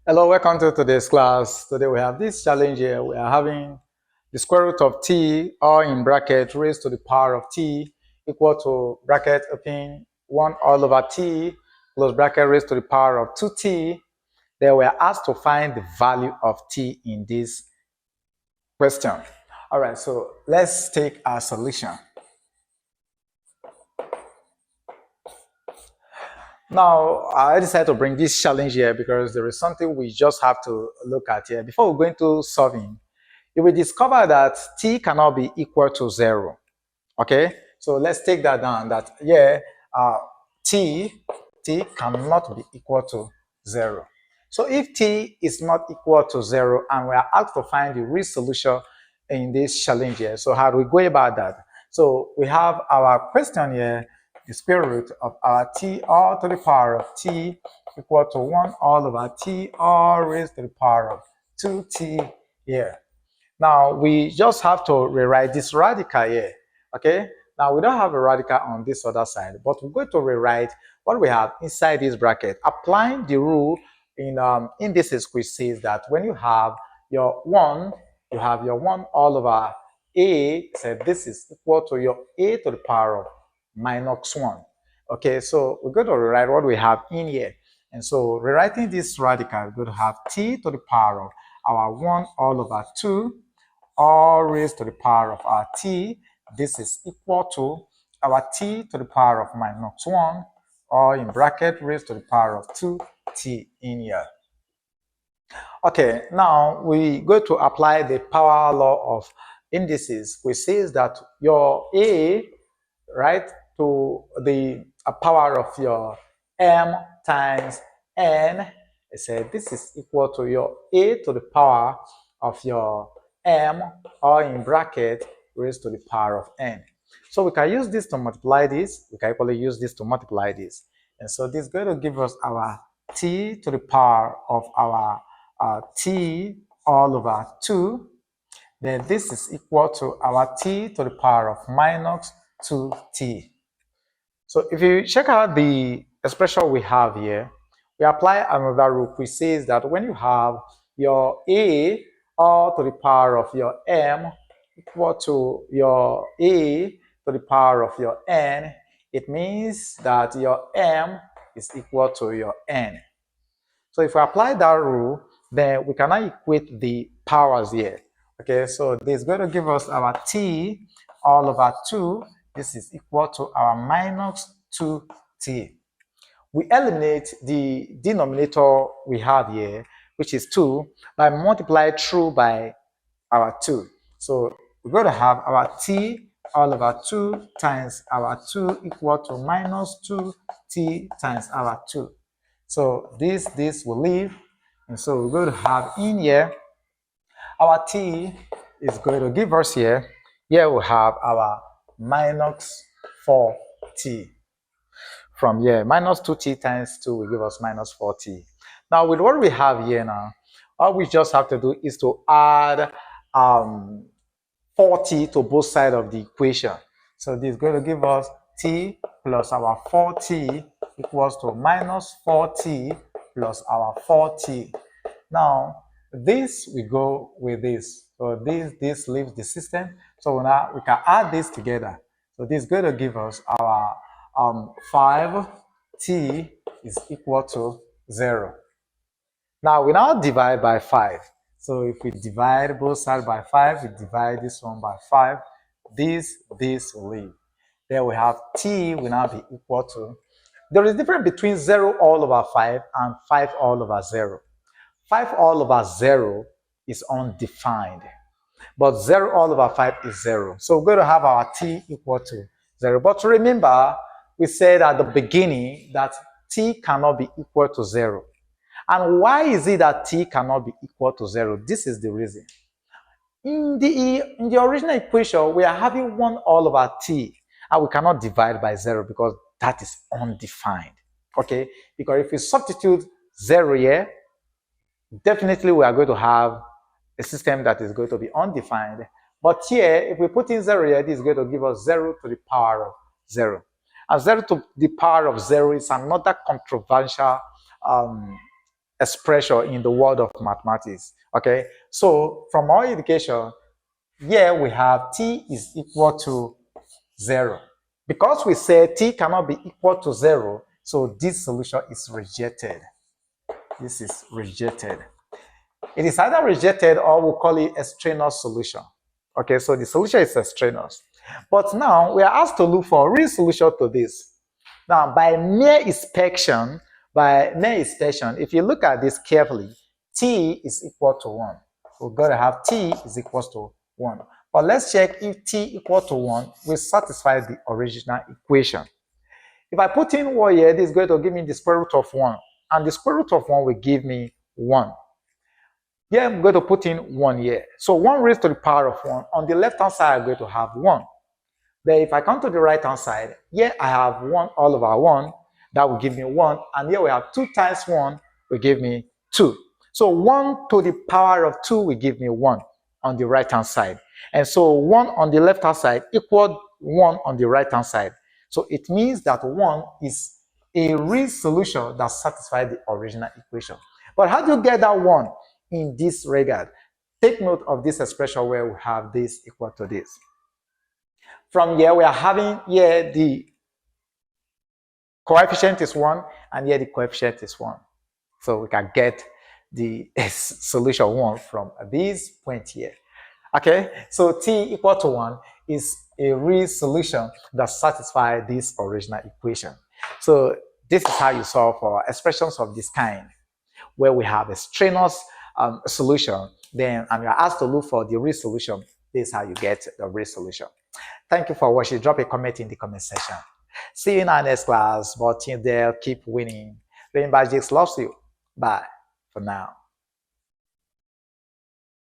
Hello, welcome to today's class. Today we have this challenge here. We are having the square root of t, or in bracket, raised to the power of t, equal to bracket open 1 all over t, close bracket, raised to the power of 2t. Then we are asked to find the value of t in this question. All right, so let's take our solution. Now, I decided to bring this challenge here because there is something we just have to look at here. Before we go into solving, you will discover that t cannot be equal to 0. Okay, so let's take that down, that t cannot be equal to 0. So if t is not equal to 0 and we are asked to find the real solution in this challenge here, so how do we go about that? So we have our question here, the square root of our t all to the power of t equal to 1 all over t all raised to the power of 2t here. Now, we just have to rewrite this radical here, okay? Now, we don't have a radical on this other side, but we're going to rewrite what we have inside this bracket, applying the rule in indices, which says that when you have your 1, you have your 1 all over a, so this is equal to your a to the power of minus 1. Okay, so we're going to rewrite what we have in here. And so rewriting this radical, we're going to have t to the power of our 1 all over 2 all raised to the power of our t. This is equal to our t to the power of minus 1, or in bracket raised to the power of 2t in here. Okay, now we go to apply the power law of indices, which says that your a, right, to the power of your m times n, I said this is equal to your a to the power of your m, or in bracket raised to the power of n. So we can use this to multiply this. We can equally use this to multiply this. And so this is going to give us our t to the power of our t all over 2. Then this is equal to our t to the power of minus 2t. So if you check out the expression we have here, we apply another rule which says that when you have your a all to the power of your m equal to your a to the power of your n, it means that your m is equal to your n. So if we apply that rule, then we cannot equate the powers here. Okay, so this is going to give us our t all over 2. This is equal to our minus 2t. We eliminate the denominator we have here, which is 2, by multiplying through by our 2. So we're going to have our t all over 2 times our 2 equal to minus 2t times our 2. So this will leave, and so we're going to have in here our t is going to give us here we have our minus 4t. From here, minus 2t times 2 will give us minus 4t. Now, with what we have here now, all we just have to do is to add 4t to both sides of the equation. So this is going to give us t plus our 4t equals to minus 4t plus our 4t. Now, this we go with this. So this leaves the system. So now we can add this together. So this is going to give us our 5t is equal to 0. Now we now divide by 5. So if we divide both sides by 5, we divide this one by 5, this will leave. Then we have t will now be equal to, there is a difference between 0 all over 5 and 5 all over 0. 5 all over 0 is undefined, but 0 all over 5 is 0. So we're going to have our t equal to 0. But remember, we said at the beginning that t cannot be equal to 0. And why is it that t cannot be equal to 0? This is the reason. In the original equation, we are having 1 all over t, and we cannot divide by 0 because that is undefined. Okay? Because if we substitute 0 here, definitely we are going to have a system that is going to be undefined. But here, if we put in 0 here, this is going to give us 0 to the power of 0. And 0 to the power of 0 is another controversial expression in the world of mathematics. Okay, so from our education, here we have t is equal to 0. Because we say t cannot be equal to 0, so this solution is rejected. This is rejected. It is either rejected or we'll call it extraneous solution. Okay, so the solution is extraneous. But now we are asked to look for a real solution to this. Now, by mere inspection, if you look at this carefully, t is equal to 1. We're going to have t is equal to 1. But let's check if t equal to 1 will satisfy the original equation. If I put in 1 here, this is going to give me the square root of 1. And the square root of 1 will give me 1. Here I'm going to put in 1 here. So 1 raised to the power of 1. On the left-hand side, I'm going to have 1. Then if I come to the right-hand side, here I have 1 all over 1. That will give me 1. And here we have 2 times 1 will give me 2. So 1 to the power of 2 will give me 1 on the right-hand side. And so 1 on the left-hand side equals 1 on the right-hand side. So it means that 1 is a real solution that satisfies the original equation. But how do you get that 1 in this regard? Take note of this expression where we have this equal to this. From here, we are having here the coefficient is 1, and here the coefficient is 1. So we can get the solution 1 from this point here. Okay, so t equal to 1 is a real solution that satisfies this original equation. So this is how you solve for expressions of this kind, where we have a extraneous solution, and you are asked to look for the real solution. This is how you get the real solution. Thank you for watching. Drop a comment in the comment section. See you in our next class. But till there, keep winning. Rainbow Jigs loves you. Bye for now.